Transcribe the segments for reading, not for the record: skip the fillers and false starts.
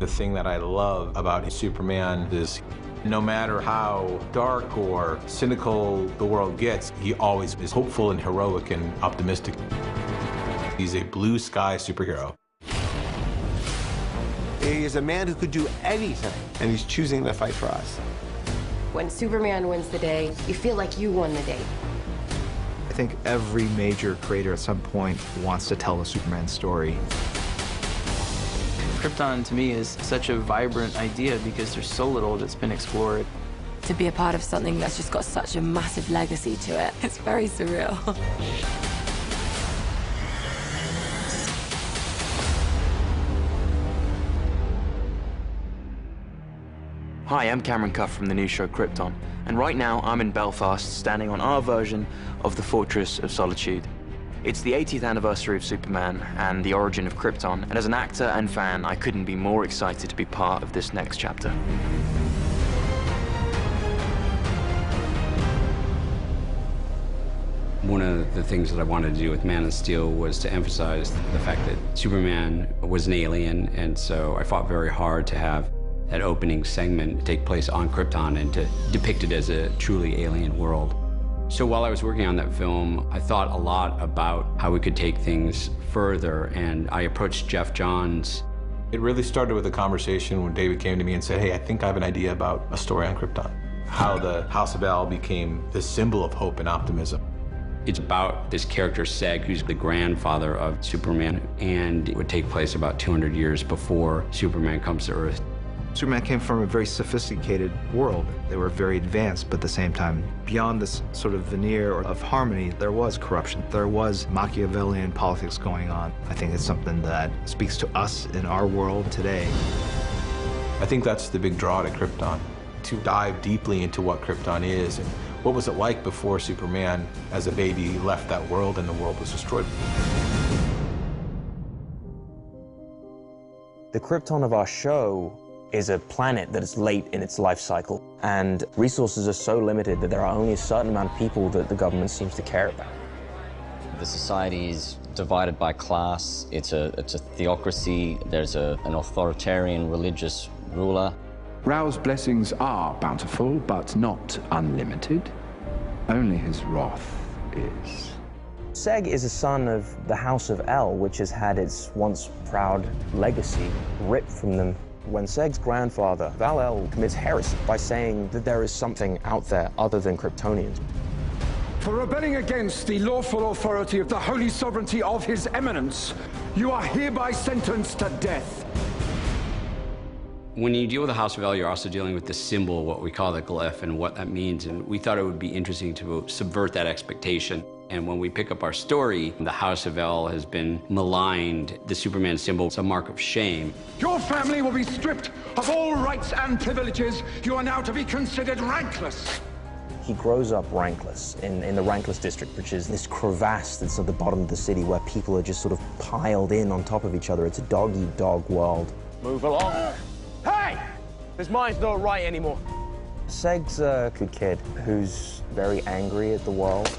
The thing that I love about Superman is no matter how dark or cynical the world gets, he always is hopeful and heroic and optimistic. He's a blue sky superhero. He is a man who could do anything, and he's choosing to fight for us. When Superman wins the day, you feel like you won the day. I think every major creator at some point wants to tell a Superman story. Krypton, to me, is such a vibrant idea because there's so little that's been explored. To be a part of something that's just got such a massive legacy to it, it's very surreal. Hi, I'm Cameron Cuff from the new show Krypton, and right now I'm in Belfast standing on our version of the Fortress of Solitude. It's the 80th anniversary of Superman and the origin of Krypton, and as an actor and fan, I couldn't be more excited to be part of this next chapter. One of the things that I wanted to do with Man of Steel was to emphasize the fact that Superman was an alien, and so I fought very hard to have that opening segment take place on Krypton and to depict it as a truly alien world. So while I was working on that film, I thought a lot about how we could take things further, and I approached Jeff Johns. It really started with a conversation when David came to me and said, hey, I think I have an idea about a story on Krypton. How the House of El became the symbol of hope and optimism. It's about this character, Seg, who's the grandfather of Superman, and it would take place about 200 years before Superman comes to Earth. Superman came from a very sophisticated world. They were very advanced, but at the same time, beyond this sort of veneer of harmony, there was corruption. There was Machiavellian politics going on. I think it's something that speaks to us in our world today. I think that's the big draw to Krypton, to dive deeply into what Krypton is and what was it like before Superman, as a baby, left that world and the world was destroyed. The Krypton of our show is a planet that is late in its life cycle, and resources are so limited that there are only a certain amount of people that the government seems to care about. The society is divided by class. It's a theocracy. There's an authoritarian religious ruler. Ra's blessings are bountiful, but not unlimited. Only his wrath is. Seg is a son of the House of El, which has had its once proud legacy ripped from them. When Seg's grandfather, Val-El, commits heresy by saying that there is something out there other than Kryptonians. For rebelling against the lawful authority of the holy sovereignty of His Eminence, you are hereby sentenced to death. When you deal with the House of El, you're also dealing with the symbol, what we call the glyph, and what that means. And we thought it would be interesting to subvert that expectation. And when we pick up our story, the House of El has been maligned. The Superman symbol is a mark of shame. Your family will be stripped of all rights and privileges. You are now to be considered rankless. He grows up rankless in the rankless district, which is this crevasse that's at the bottom of the city where people are just sort of piled in on top of each other. It's a dog-eat-dog world. Move along. Hey! This mind's not right anymore. Seg's a good kid who's very angry at the world.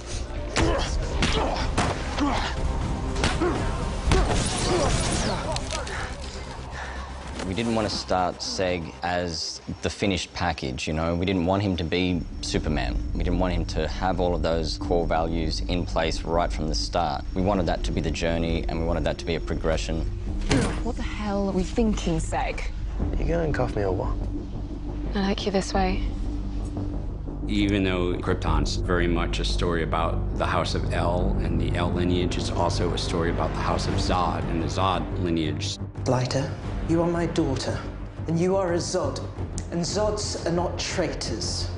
We didn't want to start Seg as the finished package, you know? We didn't want him to be Superman. We didn't want him to have all of those core values in place right from the start. We wanted that to be the journey, and we wanted that to be a progression. What the hell are we thinking, Seg? You gonna cuff me or what? I like you this way. Even though Krypton's very much a story about the House of El and the El lineage, it's also a story about the House of Zod and the Zod lineage. Lighter, you are my daughter, and you are a Zod, and Zods are not traitors.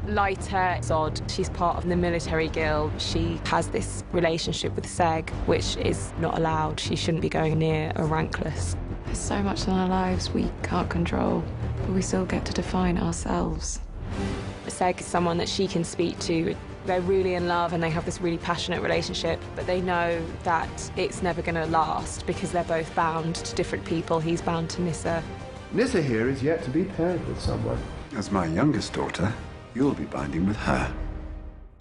Lighter, Zod, she's part of the military guild. She has this relationship with Seg, which is not allowed. She shouldn't be going near a rankless. There's so much in our lives we can't control, but we still get to define ourselves. Seg is someone that she can speak to. They're really in love and they have this really passionate relationship, but they know that it's never going to last because they're both bound to different people. He's bound to Nyssa. Nyssa here is yet to be paired with someone. As my youngest daughter, you'll be binding with her.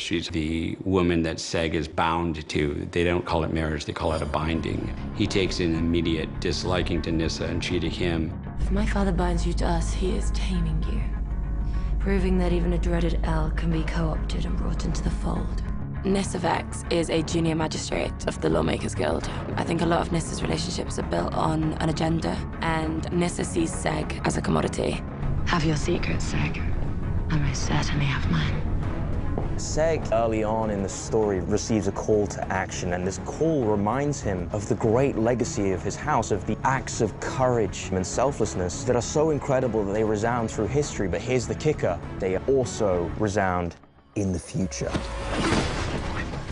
She's the woman that Seg is bound to. They don't call it marriage, they call it a binding. He takes an immediate disliking to Nyssa, and she to him. If my father binds you to us, he is taming you, proving that even a dreaded El can be co-opted and brought into the fold. Nyssa Vex is a junior magistrate of the Lawmakers Guild. I think a lot of Nyssa's relationships are built on an agenda, and Nyssa sees Seg as a commodity. Have your secrets, Seg. And I certainly have mine. Seg, early on in the story, receives a call to action, and this call reminds him of the great legacy of his house, of the acts of courage and selflessness that are so incredible that they resound through history. But here's the kicker: they also resound in the future.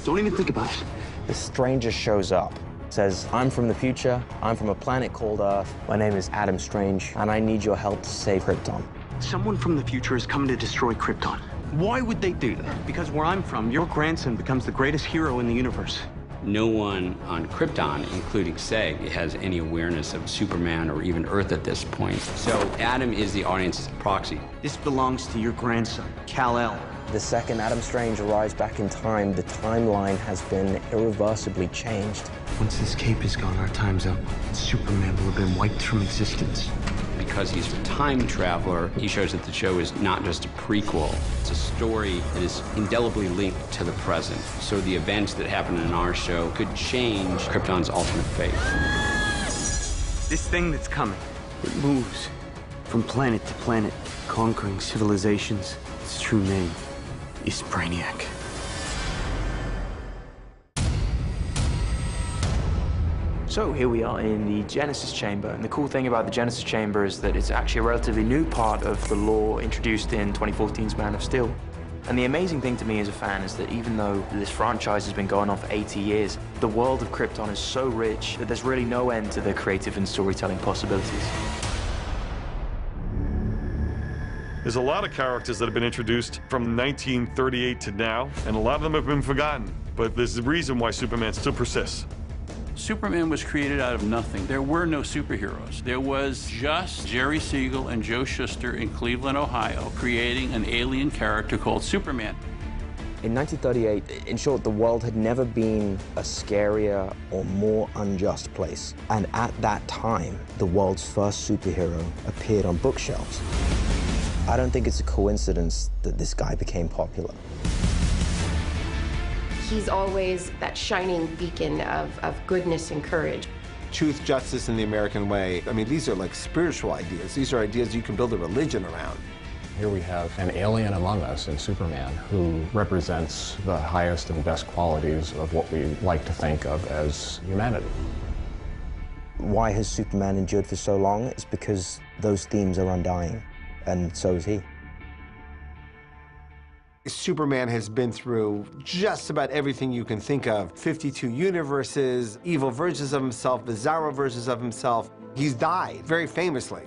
Don't even think about it. The stranger shows up, says, "I'm from the future, I'm from a planet called Earth. My name is Adam Strange, and I need your help to save Krypton." Someone from the future is coming to destroy Krypton. Why would they do that? Because where I'm from, your grandson becomes the greatest hero in the universe. No one on Krypton, including Seg, has any awareness of Superman or even Earth at this point. So Adam is the audience's proxy. This belongs to your grandson, Kal-El. The second Adam Strange arrives back in time, the timeline has been irreversibly changed. Once this cape is gone, our time's up. Superman will have been wiped from existence. Because he's a time traveler, he shows that the show is not just a prequel. It's a story that is indelibly linked to the present. So the events that happen in our show could change Krypton's ultimate fate. This thing that's coming, it moves from planet to planet, conquering civilizations. Its true name is Brainiac. So here we are in the Genesis Chamber, and the cool thing about the Genesis Chamber is that it's actually a relatively new part of the lore introduced in 2014's Man of Steel. And the amazing thing to me as a fan is that even though this franchise has been going on for 80 years, the world of Krypton is so rich that there's really no end to the creative and storytelling possibilities. There's a lot of characters that have been introduced from 1938 to now, and a lot of them have been forgotten. But there's a reason why Superman still persists. Superman was created out of nothing. There were no superheroes. There was just Jerry Siegel and Joe Shuster in Cleveland, Ohio, creating an alien character called Superman. In 1938, in short, the world had never been a scarier or more unjust place. And at that time, the world's first superhero appeared on bookshelves. I don't think it's a coincidence that this guy became popular. He's always that shining beacon of goodness and courage. Truth, justice, and the American way. I mean, these are like spiritual ideas. These are ideas you can build a religion around. Here we have an alien among us in Superman who represents the highest and best qualities of what we like to think of as humanity. Why has Superman endured for so long? It's because those themes are undying, and so is he. Superman has been through just about everything you can think of. 52 universes, evil versions of himself, bizarro versions of himself. He's died, very famously.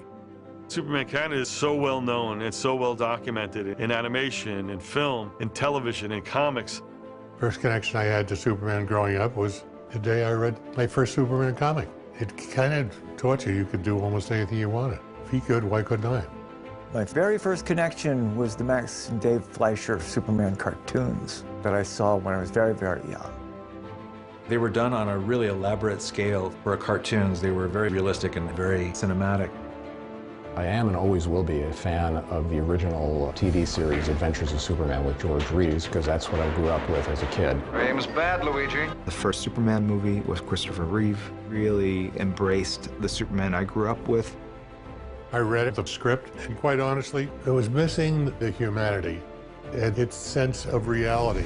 Superman canon is so well known and so well documented in animation, in film, in television, in comics. First connection I had to Superman growing up was the day I read my first Superman comic. It kind of taught you could do almost anything you wanted. If he could, why couldn't I? My very first connection was the Max and Dave Fleischer Superman cartoons that I saw when I was very, very young. They were done on a really elaborate scale for cartoons. They were very realistic and very cinematic. I am and always will be a fan of the original TV series Adventures of Superman with George Reeves, because that's what I grew up with as a kid. Aim's bad, Luigi. The first Superman movie with Christopher Reeve really embraced the Superman I grew up with. I read the script, and quite honestly, it was missing the humanity and its sense of reality.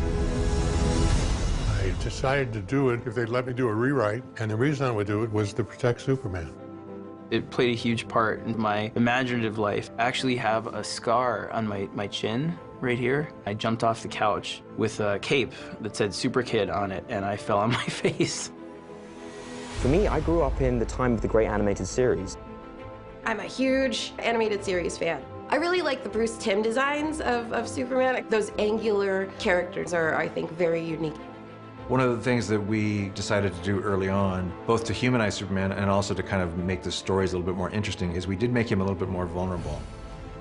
I decided to do it if they'd let me do a rewrite, and the reason I would do it was to protect Superman. It played a huge part in my imaginative life. I actually have a scar on my chin right here. I jumped off the couch with a cape that said Super Kid on it, and I fell on my face. For me, I grew up in the time of the great animated series. I'm a huge animated series fan. I really like the Bruce Timm designs of Superman. Those angular characters are, I think, very unique. One of the things that we decided to do early on, both to humanize Superman and also to kind of make the stories a little bit more interesting, is we did make him a little bit more vulnerable.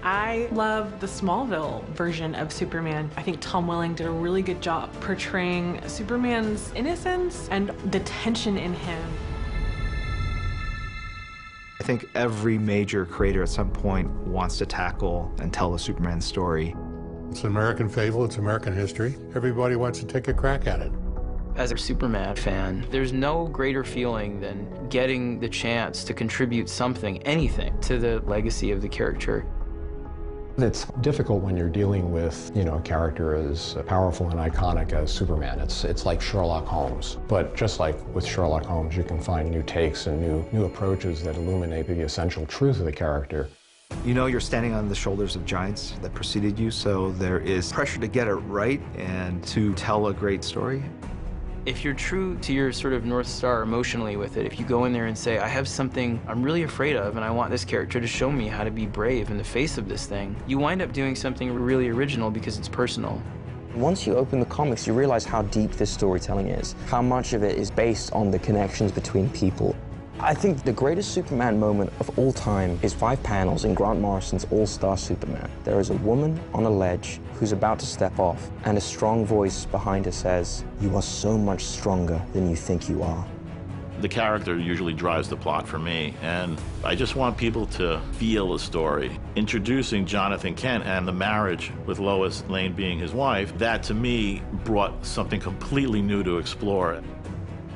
I love the Smallville version of Superman. I think Tom Welling did a really good job portraying Superman's innocence and the tension in him. I think every major creator at some point wants to tackle and tell the Superman story. It's an American fable, it's American history. Everybody wants to take a crack at it. As a Superman fan, there's no greater feeling than getting the chance to contribute something, anything, to the legacy of the character. It's difficult when you're dealing with, a character as powerful and iconic as Superman. It's like Sherlock Holmes. But just like with Sherlock Holmes, you can find new takes and new approaches that illuminate the essential truth of the character. You know you're standing on the shoulders of giants that preceded you, so there is pressure to get it right and to tell a great story. If you're true to your sort of North Star emotionally with it, if you go in there and say, I have something I'm really afraid of and I want this character to show me how to be brave in the face of this thing, you wind up doing something really original because it's personal. Once you open the comics, you realize how deep this storytelling is, how much of it is based on the connections between people. I think the greatest Superman moment of all time is 5 panels in Grant Morrison's All-Star Superman. There is a woman on a ledge who's about to step off, and a strong voice behind her says, "You are so much stronger than you think you are." The character usually drives the plot for me, and I just want people to feel the story. Introducing Jonathan Kent and the marriage with Lois Lane being his wife, that to me brought something completely new to explore.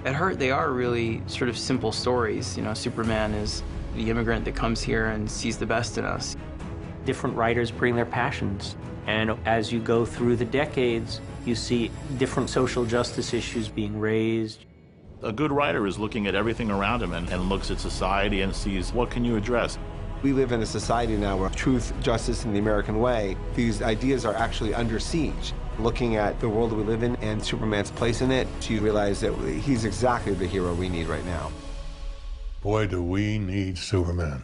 At heart, they are really sort of simple stories. Superman is the immigrant that comes here and sees the best in us. Different writers bring their passions, and as you go through the decades, you see different social justice issues being raised. A good writer is looking at everything around him and looks at society and sees, what can you address? We live in a society now where truth, justice, and the American way, these ideas are actually under siege. Looking at the world we live in and Superman's place in it, you realize that he's exactly the hero we need right now. Boy, do we need Superman.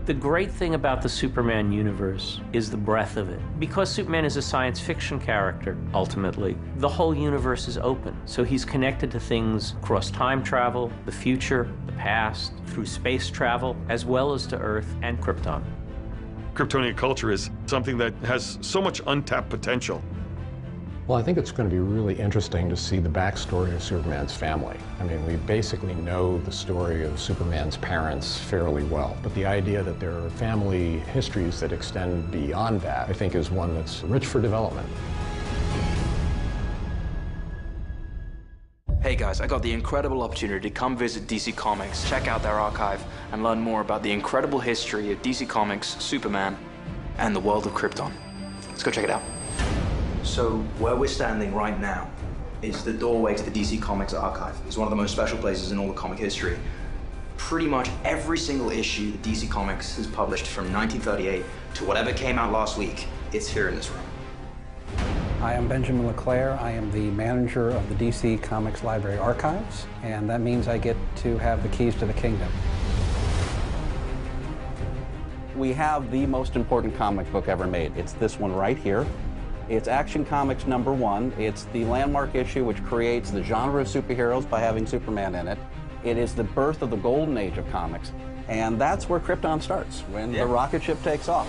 The great thing about the Superman universe is the breadth of it. Because Superman is a science fiction character, ultimately, the whole universe is open. So he's connected to things across time travel, the future, the past, through space travel, as well as to Earth and Krypton. Kryptonian culture is something that has so much untapped potential. Well, I think it's going to be really interesting to see the backstory of Superman's family. I mean, we basically know the story of Superman's parents fairly well, but the idea that there are family histories that extend beyond that, I think, is one that's rich for development. Hey guys, I got the incredible opportunity to come visit DC Comics, check out their archive, and learn more about the incredible history of DC Comics, Superman, and the world of Krypton. Let's go check it out. So, where we're standing right now is the doorway to the DC Comics archive. It's one of the most special places in all of comic history. Pretty much every single issue that DC Comics has published from 1938 to whatever came out last week, it's here in this room. I am Benjamin LeClaire. I am the manager of the DC Comics Library Archives, and that means I get to have the keys to the kingdom. We have the most important comic book ever made. It's this one right here. It's Action Comics #1. It's the landmark issue which creates the genre of superheroes by having Superman in it. It is the birth of the golden age of comics, and that's where Krypton starts, when the rocket ship takes off.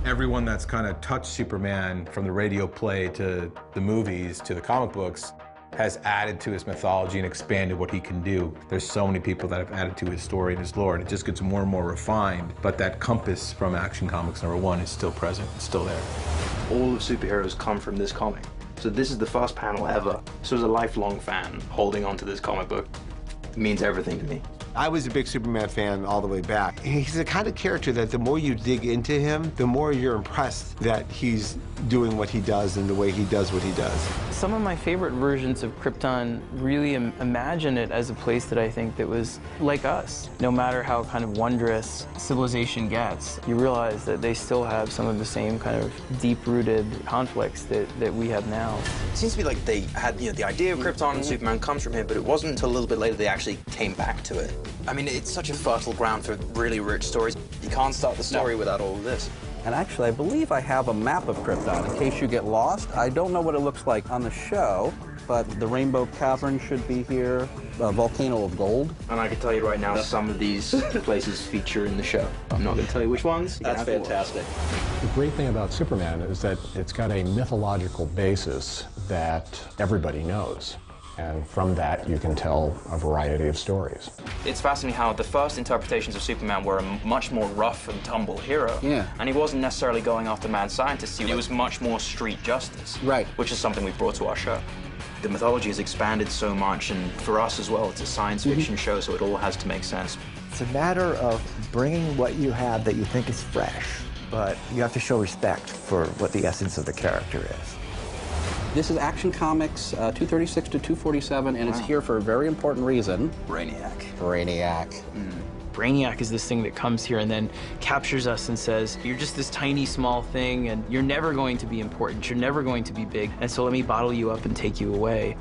Everyone that's kind of touched Superman, from the radio play to the movies to the comic books, has added to his mythology and expanded what he can do. There's so many people that have added to his story and his lore, and it just gets more and more refined. But that compass from Action Comics #1 is still present, it's still there. All of superheroes come from this comic. So this is the first panel ever. So as a lifelong fan, holding on to this comic book, it means everything to me. I was a big Superman fan all the way back. He's the kind of character that the more you dig into him, the more you're impressed that he's doing what he does and the way he does what he does. Some of my favorite versions of Krypton really imagine it as a place that I think that was like us. No matter how kind of wondrous civilization gets, you realize that they still have some of the same kind of deep-rooted conflicts that we have now. It seems to be like they had, the idea of Krypton and Superman comes from here, but it wasn't until a little bit later they actually came back to it. I mean, it's such a fertile ground for really rich stories. You can't start the story without all of this. And actually, I believe I have a map of Krypton in case you get lost. I don't know what it looks like on the show, but the Rainbow Cavern should be here, a volcano of gold. And I can tell you right now, some of these places feature in the show. I'm not going to tell you which ones. That's fantastic. The great thing about Superman is that it's got a mythological basis that everybody knows. And from that, you can tell a variety of stories. It's fascinating how the first interpretations of Superman were a much more rough and tumble hero. Yeah. And he wasn't necessarily going after mad scientists. He was much more street justice. Right. Which is something we've brought to our show. The mythology has expanded so much, and for us as well, it's a science fiction show, so it all has to make sense. It's a matter of bringing what you have that you think is fresh, but you have to show respect for what the essence of the character is. This is Action Comics 236 to 247, and it's here for a very important reason. Brainiac. Brainiac. Brainiac is this thing that comes here and then captures us and says, you're just this tiny, small thing, and you're never going to be important, you're never going to be big, and so let me bottle you up and take you away.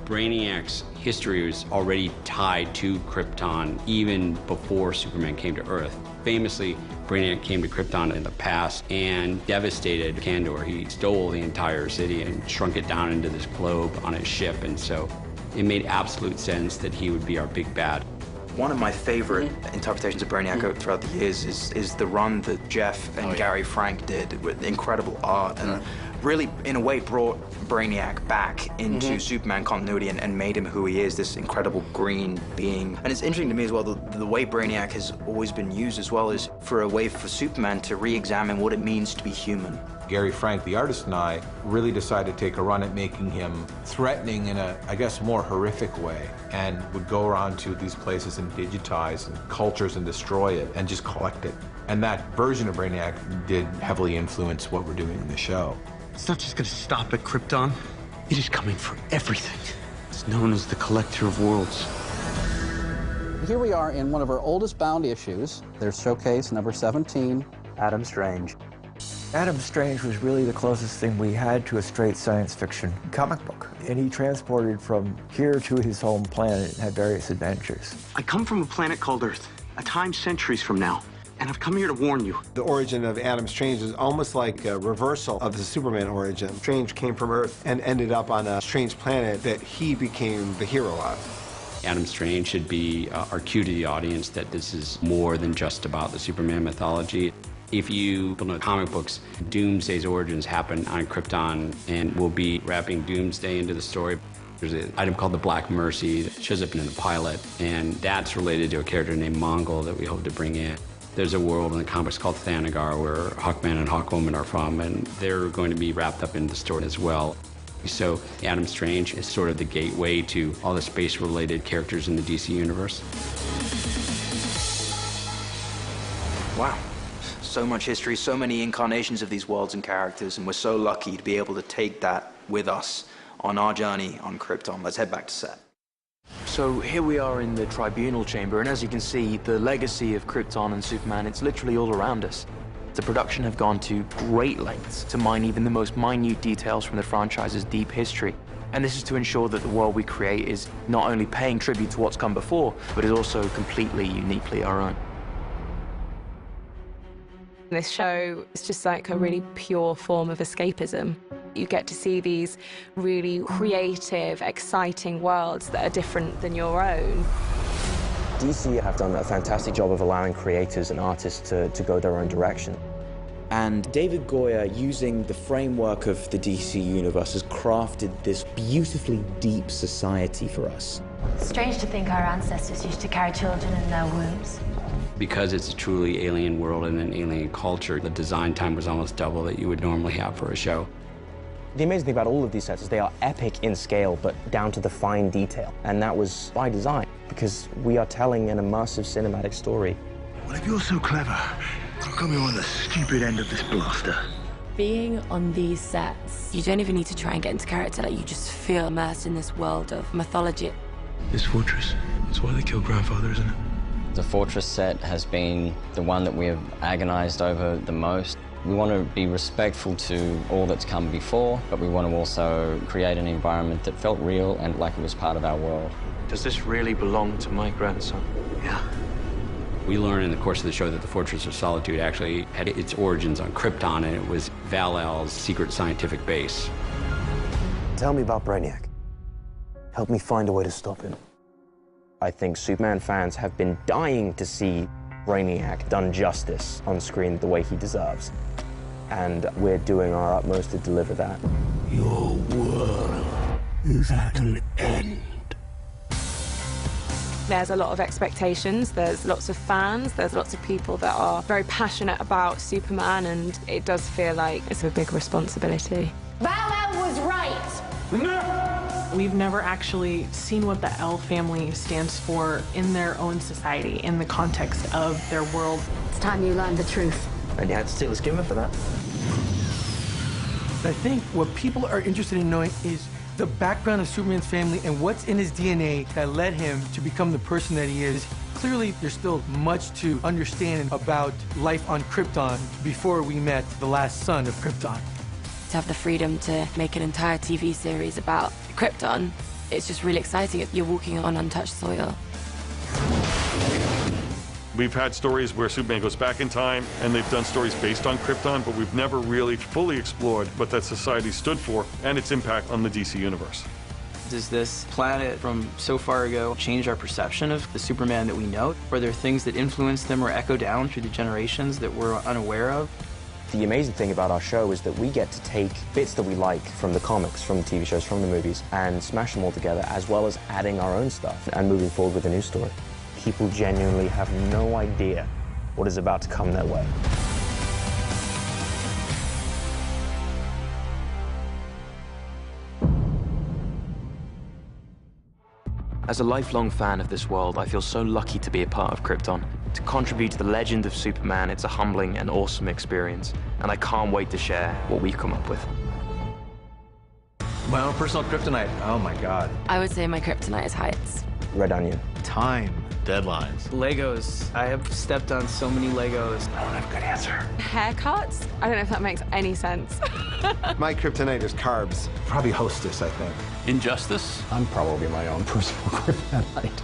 Brainiac's history was already tied to Krypton even before Superman came to Earth. Famously, Brainiac came to Krypton in the past and devastated Kandor. He stole the entire city and shrunk it down into this globe on his ship, and so it made absolute sense that he would be our big bad. One of my favorite interpretations of Brainiac throughout the years is the run that Jeff and Gary Frank did with incredible art and really, in a way, brought Brainiac back into Superman continuity and made him who he is, this incredible green being. And it's interesting to me as well, the way Brainiac has always been used as well is for a way for Superman to re-examine what it means to be human. Gary Frank, the artist, and I really decided to take a run at making him threatening in a, I guess, more horrific way, and would go around to these places and digitize and cultures and destroy it and just collect it. And that version of Brainiac did heavily influence what we're doing in the show. It's not just gonna stop at Krypton. It is coming for everything. It's known as the Collector of Worlds. Here we are in one of our oldest bound issues. There's showcase number 17. Adam Strange. Adam Strange was really the closest thing we had to a straight science fiction comic book. And he transported from here to his home planet and had various adventures. I come from a planet called Earth, a time centuries from now. And I've come here to warn you. The origin of Adam Strange is almost like a reversal of the Superman origin. Strange came from Earth and ended up on a strange planet that he became the hero of. Adam Strange should be our cue to the audience that this is more than just about the Superman mythology. If you know comic books, Doomsday's origins happen on Krypton, and we'll be wrapping Doomsday into the story. There's an item called the Black Mercy that shows up in the pilot, and that's related to a character named Mongol that we hope to bring in. There's a world in the comics called Thanagar where Hawkman and Hawkwoman are from, and they're going to be wrapped up in the story as well. So Adam Strange is sort of the gateway to all the space-related characters in the DC universe. Wow. So much history, so many incarnations of these worlds and characters, and we're so lucky to be able to take that with us on our journey on Krypton. Let's head back to set. So here we are in the tribunal chamber, and as you can see, the legacy of Krypton and Superman, it's literally all around us. The production have gone to great lengths to mine even the most minute details from the franchise's deep history. And this is to ensure that the world we create is not only paying tribute to what's come before, but is also completely, uniquely our own. This show is just like a really pure form of escapism. You get to see these really creative, exciting worlds that are different than your own. DC have done a fantastic job of allowing creators and artists to go their own direction. And David Goyer, using the framework of the DC universe, has crafted this beautifully deep society for us. Strange to think our ancestors used to carry children in their wombs. Because it's a truly alien world and an alien culture, the design time was almost double that you would normally have for a show. The amazing thing about all of these sets is they are epic in scale, but down to the fine detail. And that was by design, because we are telling an immersive cinematic story. Well, if you're so clever, how come you're on the stupid end of this blaster? Being on these sets, you don't even need to try and get into character. You just feel immersed in this world of mythology. This fortress, that's why they killed Grandfather, isn't it? The Fortress set has been the one that we have agonized over the most. We want to be respectful to all that's come before, but we want to also create an environment that felt real and like it was part of our world. Does this really belong to my grandson? Yeah. We learn in the course of the show that the Fortress of Solitude actually had its origins on Krypton, and it was Val-El's secret scientific base. Tell me about Brainiac. Help me find a way to stop him. I think Superman fans have been dying to see Brainiac done justice on screen the way he deserves. And we're doing our utmost to deliver that. Your world is at an end. There's a lot of expectations, there's lots of fans, there's lots of people that are very passionate about Superman, and it does feel like it's a big responsibility. Val-El was right! We've never actually seen what the L family stands for in their own society, in the context of their world. It's time you learned the truth. And you had to steal his skimmer for that. I think what people are interested in knowing is the background of Superman's family and what's in his DNA that led him to become the person that he is. Clearly, there's still much to understand about life on Krypton before we met the last son of Krypton. To have the freedom to make an entire TV series about Krypton, it's just really exciting. You're walking on untouched soil. We've had stories where Superman goes back in time, and they've done stories based on Krypton, but we've never really fully explored what that society stood for and its impact on the DC universe. Does this planet from so far ago change our perception of the Superman that we know? Are there things that influence them or echo down through the generations that we're unaware of? The amazing thing about our show is that we get to take bits that we like from the comics, from the TV shows, from the movies, and smash them all together, as well as adding our own stuff and moving forward with a new story. People genuinely have no idea what is about to come their way. As a lifelong fan of this world, I feel so lucky to be a part of Krypton. To contribute to the legend of Superman, it's a humbling and awesome experience, and I can't wait to share what we've come up with. My own personal kryptonite, oh my God. I would say my kryptonite is heights. Red onion. Time. Deadlines. Legos. I have stepped on so many Legos. I don't have a good answer. Haircuts? I don't know if that makes any sense. My kryptonite is carbs. Probably Hostess, I think. Injustice? I'm probably my own personal kryptonite.